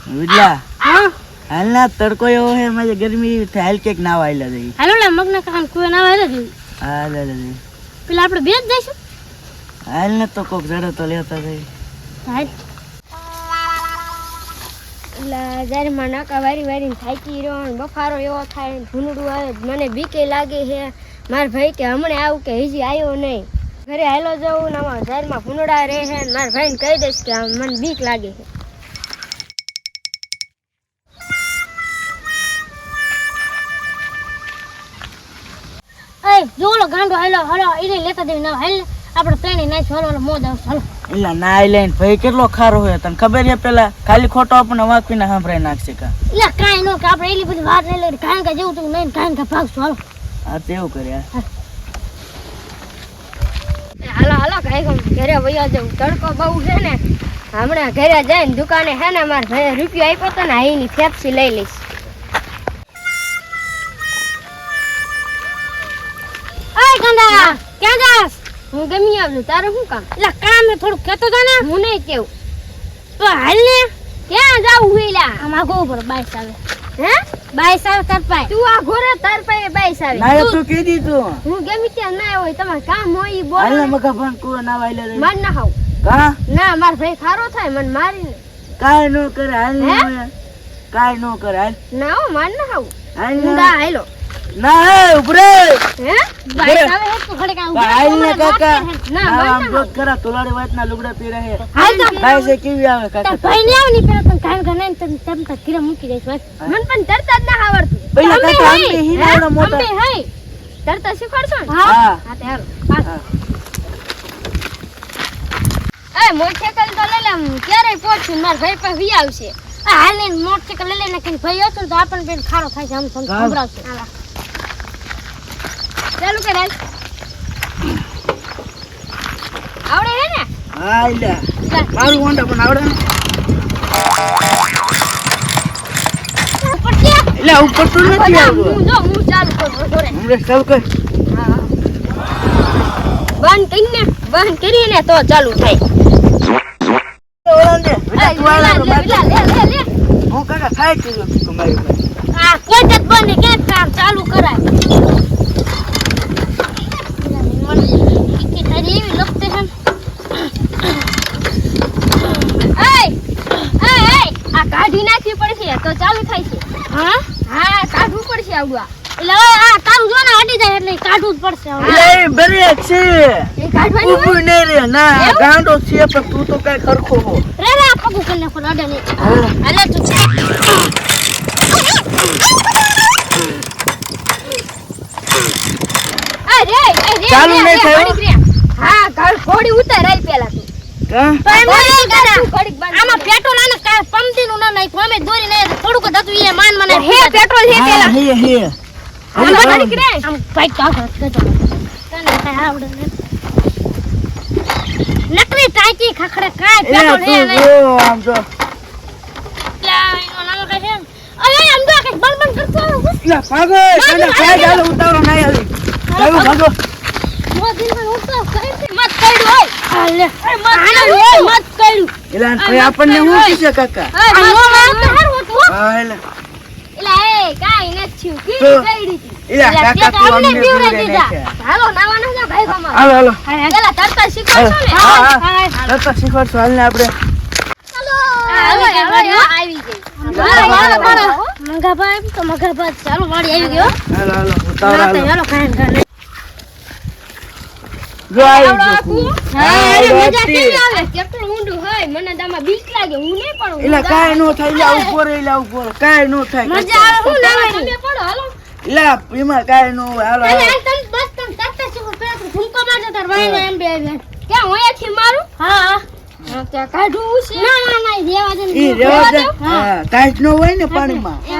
बुझला हाँ हाल ना तड़को एवो है मुझे गर्मी हाल केक ना वायला दे हेलो ना मगना कान कुए ना वाले दी हाल ले પેલા આપણે બે જ જઈશું हाल ना तो कोक जड़ो तो लेता दे હાલ લા જ્યારે મને કવારી વારી થાકી રહ્યો અને બફારો એવો થાય ભૂંડું આવે મને બીકે લાગે છે માર ભાઈ કે હમણે આવું કે હજી આવ્યો નહીં ઘરે હાલો જવું ને આમાં જારમાં ભૂંડા રહે છે ને મારા ભાઈને કહી દઈશ કે મને બીક લાગે છે જોલો ગાંડો હાલો હાલો એને લેતા દેવી ના હાલ આપણે ત્રણે નાઈ હાલો મોજ આવશે હાલો इला नाई लेन भाई केटलो खारो है तने खबर है पेला खाली खोटो अपने वाकીને સાંભળાઈ નાખશે કા એટલે કાઈ નો કે આપણે એલી બધી વાત નહીં લઈ કાઈ કા જેવું તું નહીં કાઈ કા ભાગશું હાલો આ તેવું કર્યા હાલો હાલો કાઈ ગમ ઘરે વયા જાવ તડકો બહુ છે ને હમણાં ઘરે જઈને દુકાને હે ને માર ભાઈ રૂપિયો આપ્યો તો ને આઈની ફેફસી લઈ લઈશ ઓય ગંડા ક્યાં જાસ હું ગમી આવજો તારે શું કામ એટલે કામ હે થોડું કહેતો તો ને હું નહીં કેવું તો હાલ ને ક્યાં જાવું હેલા આમાં ગો ઉપર બાઈસ આવે હે બાઈસ આવે તાર પાય તું આ ઘોરે તાર પાય બાઈસ આવે ના તું કીધી તું હું ગમી ત્યાં ના હોય તમાર કામ હોય ઈ બોલ હાલ મગા ફોન કુવા ના વાયલા દે માર ના ખાવ કા ના માર ભાઈ ખારો થાય મને મારીને કાઈ નો કરે હાલ ને કાઈ નો કરે હાલ ના હો માર ના ખાવ હાલ ઊંધા હાલો ના હે ઉભરે હે બાઈસ આવે હે તો ખડે કા હાલ ને કાકા ના આમ જોત કરા તોલાડી વાત ના લુગડા પહેરે હે હાલ તો કાઈ છે કેવી આવે તાર કાકા ભાઈ ને આવ ની પેલા તને કામ ગણે તમ તક કિરા મૂકી દઈશ બસ મન પણ તરતા જ ના આવડતું પેલા કાકા આંબે હીરાનો મોટા અંબે હે તરતા શીખવાડશો ને હા હા તે હાલો એ મોટરસાઇકલ તો લઈ લે ક્યારે પહોંચું માર ભાઈ પાસે વી આવશે આ હાલ ને મોટરસાઇકલ લઈ લેને કે ભાઈ હતો તો આપણને બેન ખારો થાય છે આમ સંભળાવશે હાલા ચાલુ કર હાલ આવડે હે ને હા ઈલા મારું હોન્ડા પણ આવડે ને ઉપર કે એટલે ઉપર તો નથી આવતું હું જો હું ચાલુ કરું જોરે હમણે ચાલ કર બંધ કરીને તો ચાલુ થાય ઓળાંદે બેટા તું આલા લે હું કાકા થાય કે તમારી પાસે આ કેટ બંધ કે કામ ચાલુ કરાય કે તારી એવી લપતે છે આ કાઢી નાખવી પડશે તો ચાલુ થાય છે હા હા કાઢવું પડશે આવડું એટલે આ તારું જો ને અડી જાય એટલે કાઢવું જ પડશે એટલે એ બ્રેક છે એ કાઢવાની હોય ઊભું નહીં રે ના ગાંડો છે પણ તું તો કઈ ખરખો હો રે રે આ પગું કરી નાખો અડે નહીં હાલે તું અરે ચાલુ નહીં થયો? હા ઘર ઘોડી ઉતાર આઈ પેલા તું કા તો એમ નહીં કરા આમાં પેટ્રોલ આને પંપતી નું ના નાખ અમે દોરી નહીં થોડુંક હતું એ માન મને હે પેટ્રોલ હે પેલા હે હે આમ ઘડીક રે આમ ભાઈ કાગળ કજો તને કઈ આવડે ને નકરી ટાંકી ખખડે કાય પેટ્રોલ હે તું ને જો આમ જો એનો નામ કઈ છે અરે આમ જો કઈ બન કરતો લા ભાગો તને કાઈ ગાલો ઉતારો ના આવી ભાગો ભાગો મો દિનમાં ઉઠતો કઈ મત કઈડું હોય હાલે મત કઈડું એલા ભાઈ આપણને હું કીશે કાકા નો માર તો હારું હતું હા એલા એલા એ કાઈ નથી તો- કીડી કઈડી હતી એલા કાકા તું અમને પીવડાવી પીવડાવી દીધા નાખ્યા. હાલો નાવાના છે ભાઈ કમા હાલો હાલો પેલા તરતા શીખવાડશો ને હા હા તો શીખવાડશું હાલ ને આપણે આવી ગઈ મંગાભાઈ તો મંગાભાઈ ચાલો વાડી આવી ગયો હાલો હાલો ઉતારો હાલો ચાલો ખાઈ ખાઈ જો આવી આવડો ગયો આખું? તું. હા, હા, અરે મજા આવડો કેવી આવે? કેટલું ઊંડું હોય. મને તો આમાં બીક લાગે. હું નહીં પડું. એલા કાઈ નો થાય એલા ઉપર એલા ઉપર કાઈ નો થાય મજા આવે. હું નાવાની. તમે પડો, હાલો. એલા એમાં કાઈ નો હોય હાલો અને હાલો. આ તમે બસ તમે તરતા શીખો. પેલા તો ભૂમકો મારજો તાર ભાઈને એમ બે બે. ક્યાં હોયાથી મારું? હા. હા, ત્યાં કાઢવું છે? ના, ના, ના, રેવા દે ને. ઈ રેવા દે હા. હા ટાઈટ નો હોય ને પાણીમાં હા.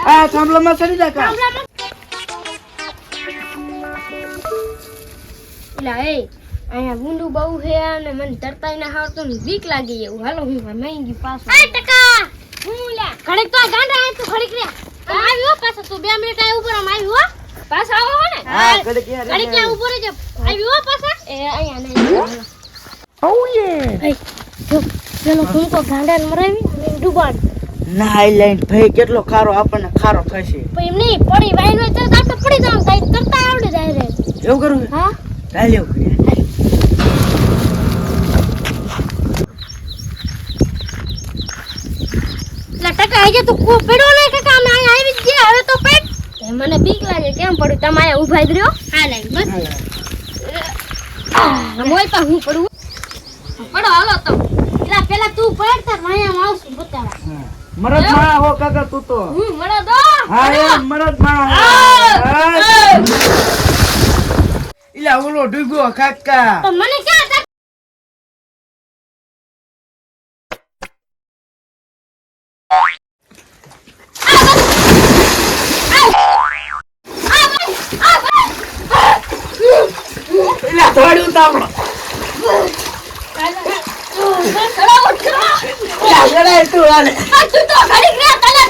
હા આ થાંભલામાં સરી જા કા એલા એ અહીંયા ગુંડું બહુ છે અને મને તરતાય ના આવડતું ને બીક લાગી એવું. હાલો હું માંગી પાછો. એ ટકા હું લ્યા ઘડીક તો આ ગાંડા આય તું ઘડીક રે આમ આવ્યો પાછો તું 2 મિનિટ આય ઉપર આમ આવ્યો પાછો આવો હો ને હા ઘડીક યાર ઘડીક ત્યાં ઉપર જ આવ્યો પાછા એ અહીંયા નહીં ઓ યે એ જો પેલો ભૂમકો ગાંડાને મરાવી અને પાણી ડૂબાડ નાઈ લઈને ભાઈ કેટલો ખારો આપણને ખારો થશે. પણ એમ નહીં પડી વાઈનો તો આપણે પડી જવાનું થાય કરતા આવડે જાય રે એવું કરવું છે? હા ચાલ એવું કરીએ. લા ટકા આજે તો કો પડ્યો ને કે કામ અહીં આવી જ ગયા હવે તો પેટ મને બીક લાગે કેમ પડ્યું તમે અહીંયા ઊભા જ રહ્યો હા લાગ બસ મોય પા હું પડું પડો હાલો તો એલા પેલા તું પડ તાર માયા આવશું બતાવા હા. મરદ માણા હો કાકા તું તો. હું મળો દો હા એમ મરદ માણા હો. ઇલા ઓલો ડૂગો કાકા. તો મને ક્યાં ઇલા થોડું તાવડો. ઇલા જડાય તું હાલે. તું તો ઘડી ગયા તને